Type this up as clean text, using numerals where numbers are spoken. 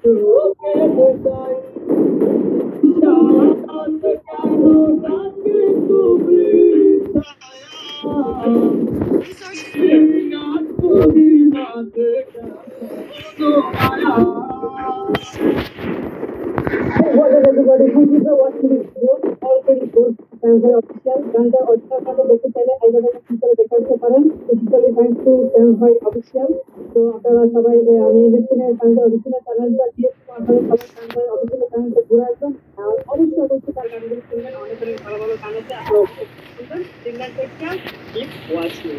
তোকে দেখাই সারাত কেন ডাকে তুমি ছায়া রাত করি রাতে কেন মায়া What is everybody? Thank you for watching this video. All credit goes to Fanboy Official. গানটা অরিজিনাল গানটা দেখতে চাইলে এই বাটনে ক্লিক করে দেখে আসতে পারেন। Specially thanks to Fanboy Official. তো আপনারা সবাই আমি লিস্টের Fanboy Official চ্যানেলটা দিয়েছি, আপনারা সবাই Fanboy Official চ্যানেলটা ঘুরে আসবেন। আর অবশ্যই অবশ্যই তার গানগুলো শুনবেন, অনেক অনেক ভালো ভালো গান আছে, আপনারা অবশ্যই শুনবেন। Singer take care, keep watching.